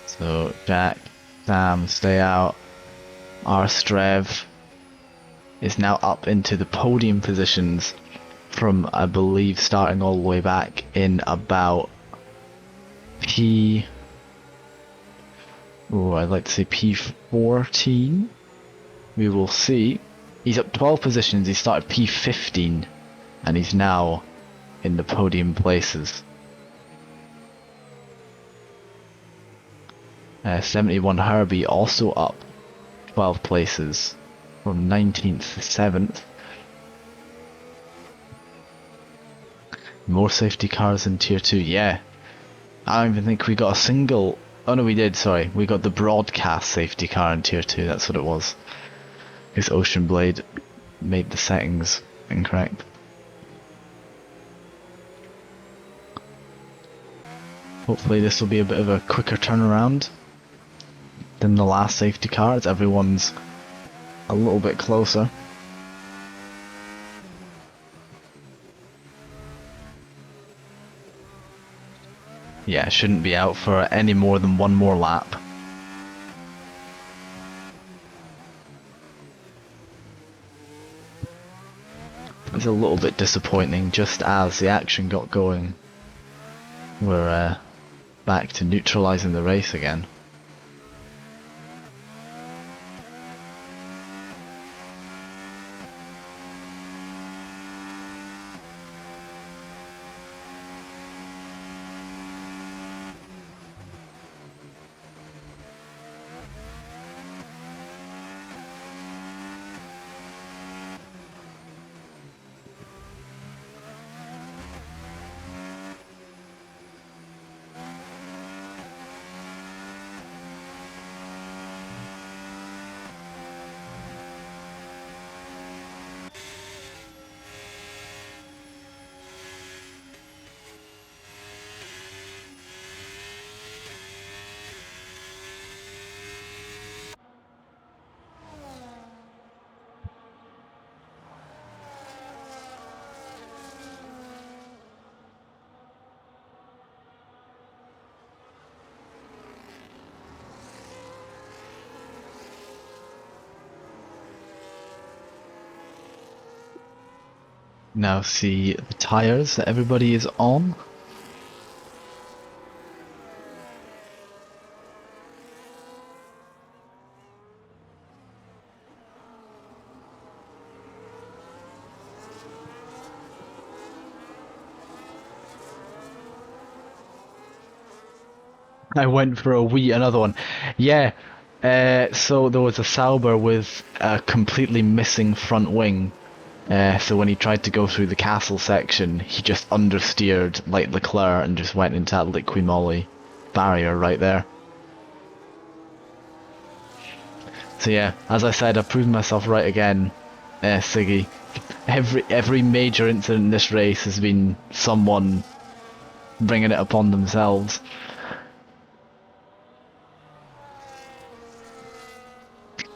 So Jack, Sam, stay out. Arstrev is now up into the podium positions from, I believe, starting all the way back in about I'd like to say P14. We will see. He's up 12 positions. He started P15 and he's now in the podium places. 71 Herbie also up 12 places from 19th to 7th. More safety cars in tier 2, yeah. I don't even think we got a single... Oh no, we did, sorry. We got the broadcast safety car in tier 2, that's what it was. Because Ocean Blade made the settings incorrect. Hopefully this will be a bit of a quicker turnaround than the last safety car, as everyone's a little bit closer. Yeah, shouldn't be out for any more than one more lap. It's a little bit disappointing, just as the action got going. We're back to neutralising the race again. Now see the tyres that everybody is on. I went for a wee another one. Yeah. So there was a Sauber with a completely missing front wing. So when he tried to go through the castle section, he just understeered like Leclerc and just went into that liqui moly barrier right there. So yeah, as I said, I've proven myself right again, Siggy. Every major incident in this race has been someone bringing it upon themselves.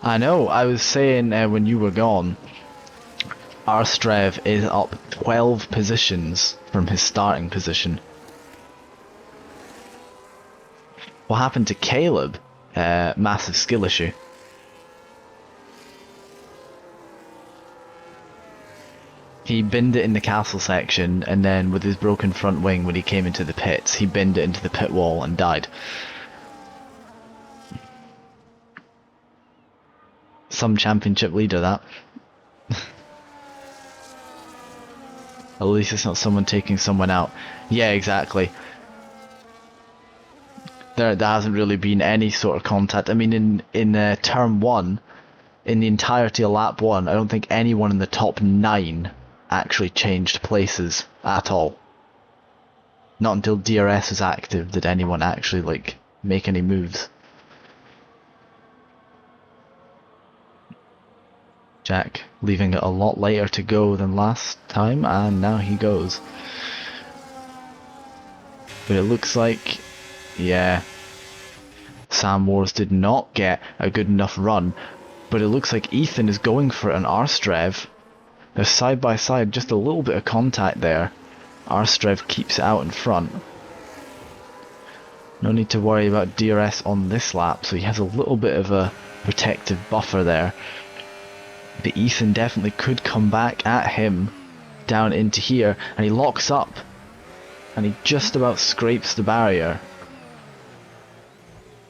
I know, I was saying when you were gone, Arstrev is up 12 positions from his starting position. What happened to Caleb? Massive skill issue. He binned it in the castle section, and then with his broken front wing, when he came into the pits, he binned it into the pit wall and died. Some championship leader, that. At least it's not someone taking someone out. Yeah, exactly. There hasn't really been any sort of contact. I mean, in turn 1, in the entirety of lap 1, I don't think anyone in the top 9 actually changed places at all. Not until DRS was active did anyone actually, like, make any moves. Jack leaving it a lot later to go than last time, and now he goes. But it looks like, yeah, Sam Wars did not get a good enough run, but it looks like Ethan is going for an Arstrev. They're side by side, just a little bit of contact there. Arstrev keeps it out in front. No need to worry about DRS on this lap, so he has a little bit of a protective buffer there. But Ethan definitely could come back at him down into here, and he locks up, and he just about scrapes the barrier.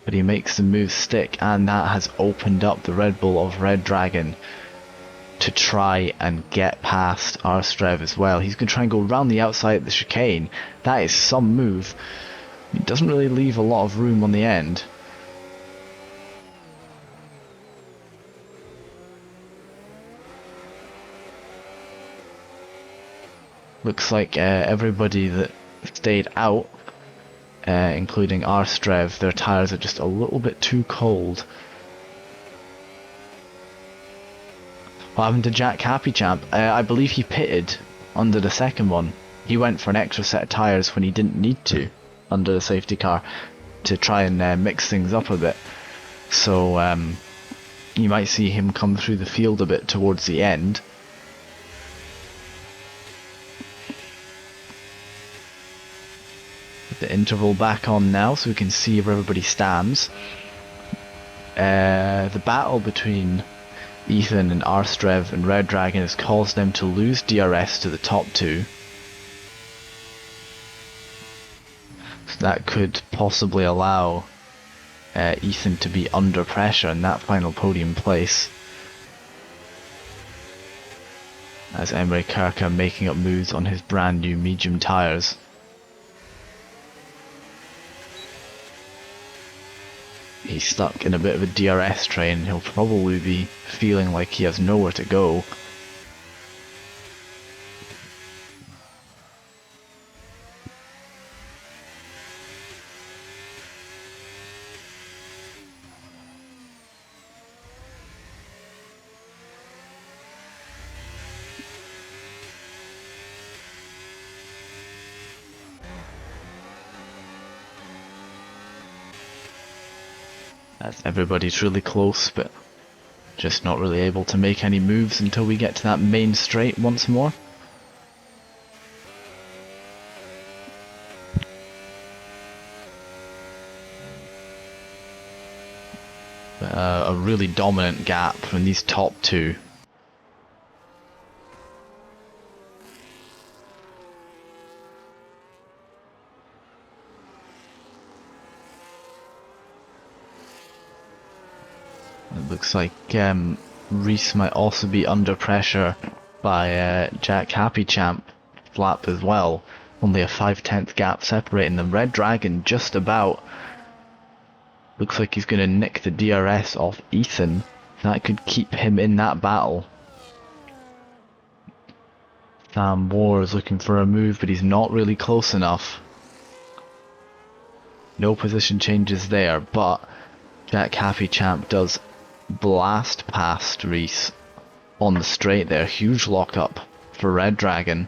But he makes the move stick, and that has opened up the Red Bull of Red Dragon to try and get past Arstrev as well. He's going to try and go around the outside of the chicane. That is some move. It doesn't really leave a lot of room on the end. Looks like everybody that stayed out, including Arstrev, their tyres are just a little bit too cold. What happened to Jack Happy Champ? I believe he pitted under the second one. He went for an extra set of tyres when he didn't need to under the safety car to try and mix things up a bit. So you might see him come through the field a bit towards the end. The interval back on now so we can see where everybody stands. The battle between Ethan and Arstrev and Red Dragon has caused them to lose DRS to the top 2. So that could possibly allow Ethan to be under pressure in that final podium place. As Emre Kirka making up moves on his brand new medium tyres. He's stuck in a bit of a DRS train. He'll probably be feeling like he has nowhere to go. As everybody's really close, but just not really able to make any moves until we get to that main straight once more. But, a really dominant gap from these top 2. It looks like Reese might also be under pressure by Jack Happy Champ lap as well. Only a 5/10 gap separating them. Red Dragon just about Looks like he's going to nick the DRS off Ethan. That could keep him in that battle. Sam Moore is looking for a move, but he's not really close enough. No position changes there, but Jack Happy Champ does blast past Reese on the straight there. Huge lockup for Red Dragon,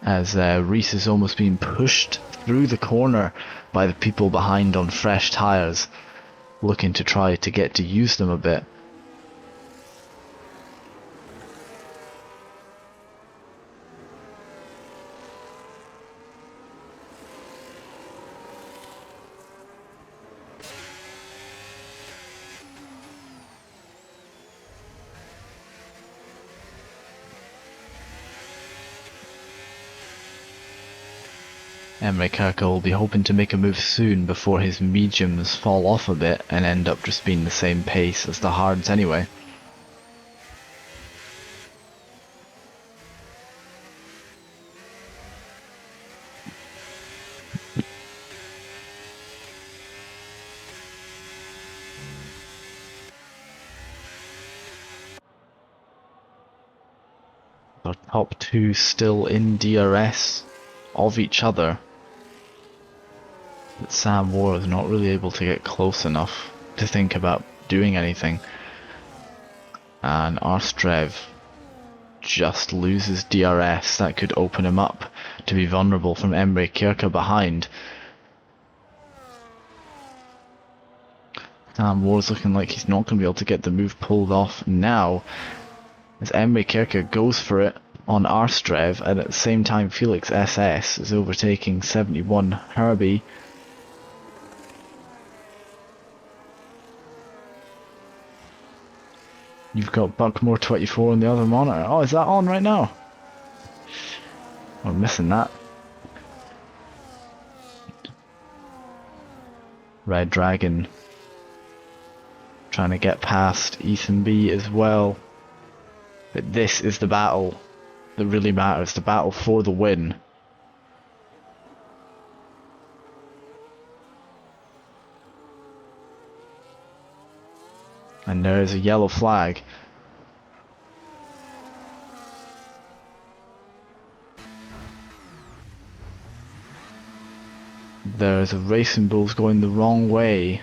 as Reese is almost being pushed through the corner by the people behind on fresh tyres, looking to try to get to use them a bit. Emre Kirker will be hoping to make a move soon before his mediums fall off a bit and end up just being the same pace as the hards anyway. The top two still in DRS of each other. But Sam Moore is not really able to get close enough to think about doing anything. And Arstrev just loses DRS. That could open him up to be vulnerable from Emre Kirker behind. Sam Moore's looking like he's not going to be able to get the move pulled off now, as Emre Kirker goes for it on Arstrev, and at the same time Felix SS is overtaking 71 Herbie. You've got Buckmore 24 on the other monitor. Oh, is that on right now? We're missing that. Red Dragon trying to get past Ethan B as well. But this is the battle that really matters, the battle for the win. And there is a yellow flag. There's a Racing Bulls going the wrong way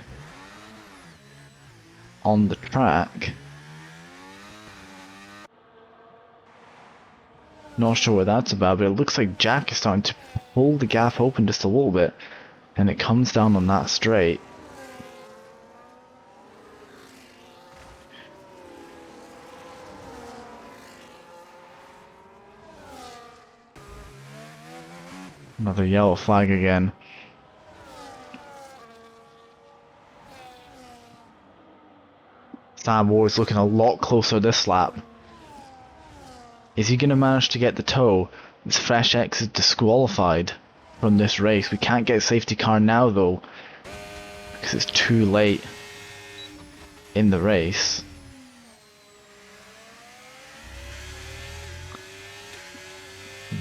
on the track. Not sure what that's about, but it looks like Jack is starting to pull the gap open just a little bit, and it comes down on that straight. Another yellow flag again. Sam Moore is looking a lot closer this lap. Is he going to manage to get the tow? This Fresh X is disqualified from this race. We can't get a safety car now though, because it's too late in the race.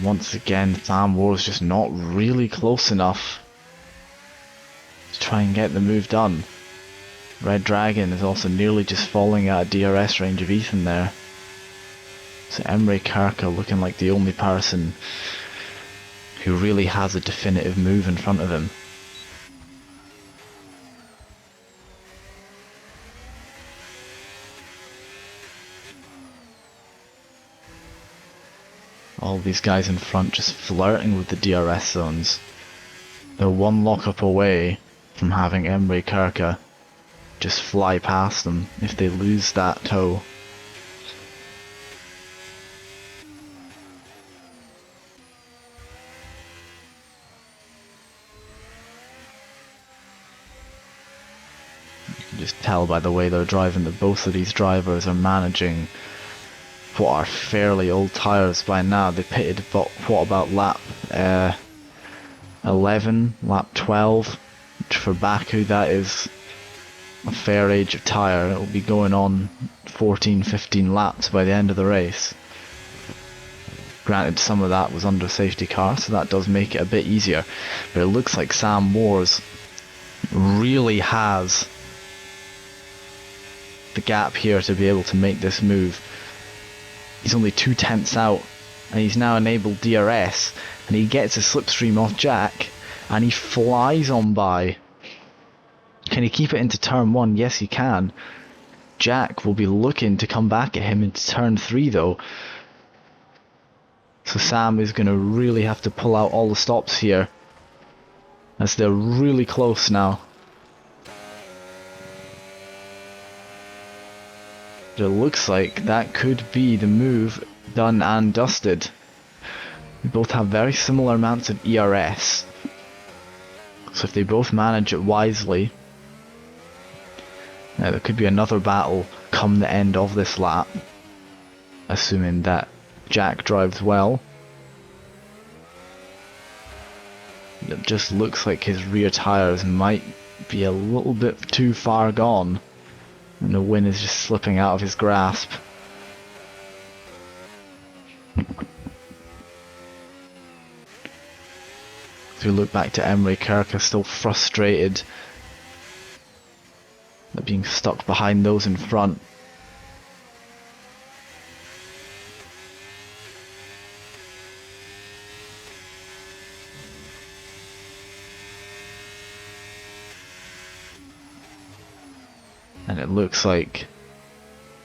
Once again, Sam Moore is just not really close enough to try and get the move done. Red Dragon is also nearly just falling out of DRS range of Ethan there. So Emre Kirker looking like the only person who really has a definitive move in front of him. All these guys in front just flirting with the DRS zones. They're one lockup away from having Emre Kirker just fly past them if they lose that tow. You can just tell by the way they're driving that both of these drivers are managing what are fairly old tyres by now. They pitted what about lap 11, lap 12, which for Baku that is a fair age of tyre. It will be going on 14-15 laps by the end of the race. Granted, some of that was under safety car, so that does make it a bit easier, but it looks like Sam Moore's really has the gap here to be able to make this move. He's only 2/10 out, and he's now enabled DRS, and he gets a slipstream off Jack, and he flies on by. Can he keep it into turn 1? Yes, he can. Jack will be looking to come back at him into turn 3 though. So Sam is going to really have to pull out all the stops here, as they're really close now. It looks like that could be the move done and dusted. They both have very similar amounts of ERS. So if they both manage it wisely, there could be another battle come the end of this lap, assuming that Jack drives well. It just looks like his rear tyres might be a little bit too far gone, and the win is just slipping out of his grasp. If we look back to Emery Kirker, still frustrated at being stuck behind those in front. And it looks like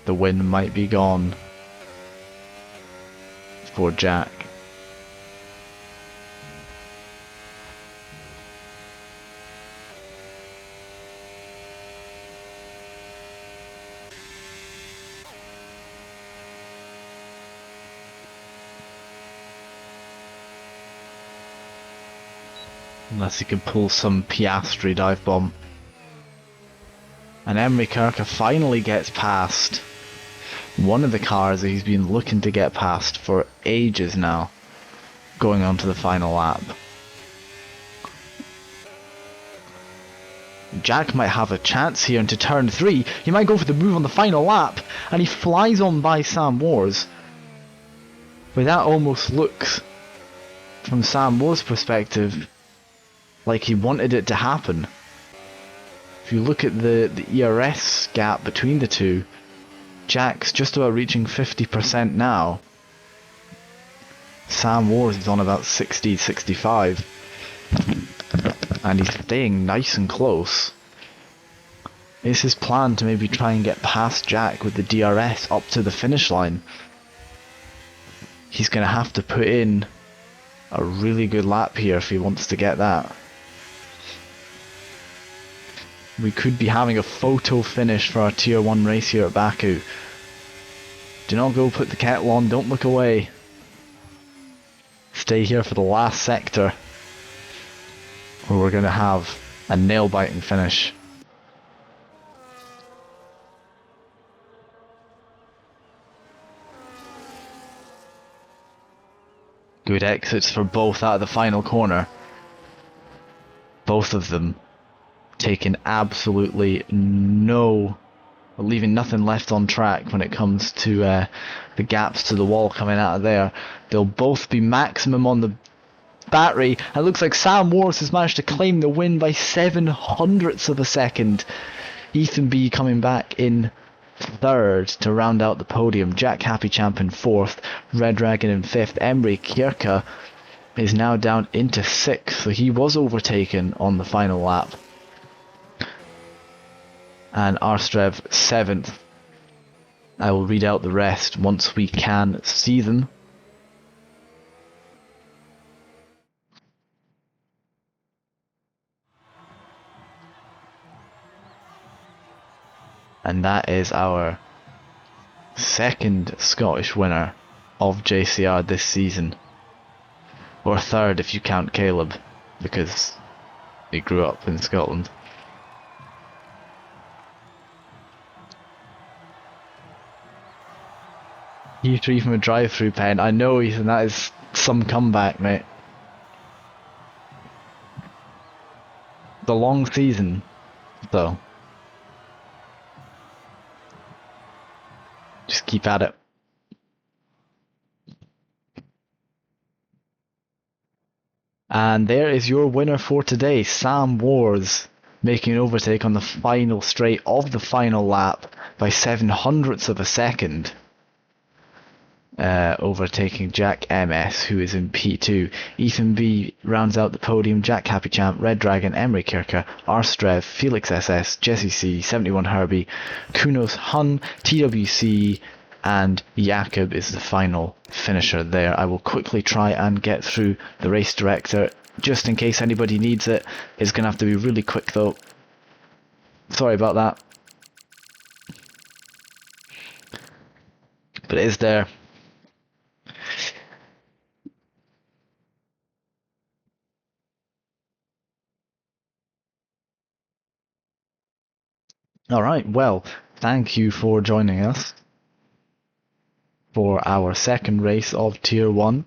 the win might be gone for Jack. Unless he can pull some Piastri dive bomb. And Emery Kirker finally gets past one of the cars that he's been looking to get past for ages now, going on to the final lap. Jack might have a chance here into turn 3. He might go for the move on the final lap, and he flies on by Sam Wars. But that almost looks, from Sam Wars' perspective, like he wanted it to happen. If you look at the ERS gap between the two, Jack's just about reaching 50% now. Sam Wars is on about 60, 65. And he's staying nice and close. It's his plan to maybe try and get past Jack with the DRS up to the finish line. He's going to have to put in a really good lap here if he wants to get that. We could be having a photo finish for our Tier 1 race here at Baku. Do not go put the kettle on, don't look away. Stay here for the last sector, where we're going to have a nail-biting finish. Good exits for both out of the final corner. Both of them taking absolutely leaving nothing left on track when it comes to the gaps to the wall coming out of there. They'll both be maximum on the battery. It looks like Sam Wars has managed to claim the win by 0.07 of a second. Ethan B coming back in third to round out the podium. Jack Happy Champ in fourth. Red Dragon in fifth. Emery Kirker is now down into sixth, so he was overtaken on the final lap. And Arstrev 7th. I will read out the rest once we can see them. And that is our second Scottish winner of JCR this season. Or third if you count Caleb, because he grew up in Scotland. Q3 from a drive-through pen. I know, Ethan, that is some comeback, mate. The long season, though. Just keep at it. And there is your winner for today, Sam Wars, making an overtake on the final straight of the final lap by 7/100ths of a second. Overtaking Jack MS, who is in P2. Ethan B rounds out the podium. Jack Happy Champ, Red Dragon, Emery Kirker, Arstrev, Felix SS, Jesse C, 71 Herbie, Kunos Hun, TWC, and Jakob is the final finisher there. I will quickly try and get through the race director just in case anybody needs it. It's going to have to be really quick though. Sorry about that. But it is there. Alright, well, thank you for joining us for our second race of Tier 1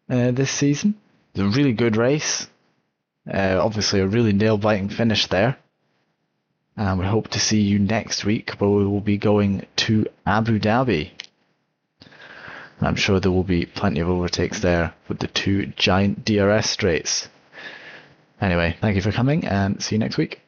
this season. It's a really good race. Obviously a really nail-biting finish there. And we hope to see you next week where we will be going to Abu Dhabi. And I'm sure there will be plenty of overtakes there with the two giant DRS straights. Anyway, thank you for coming and see you next week.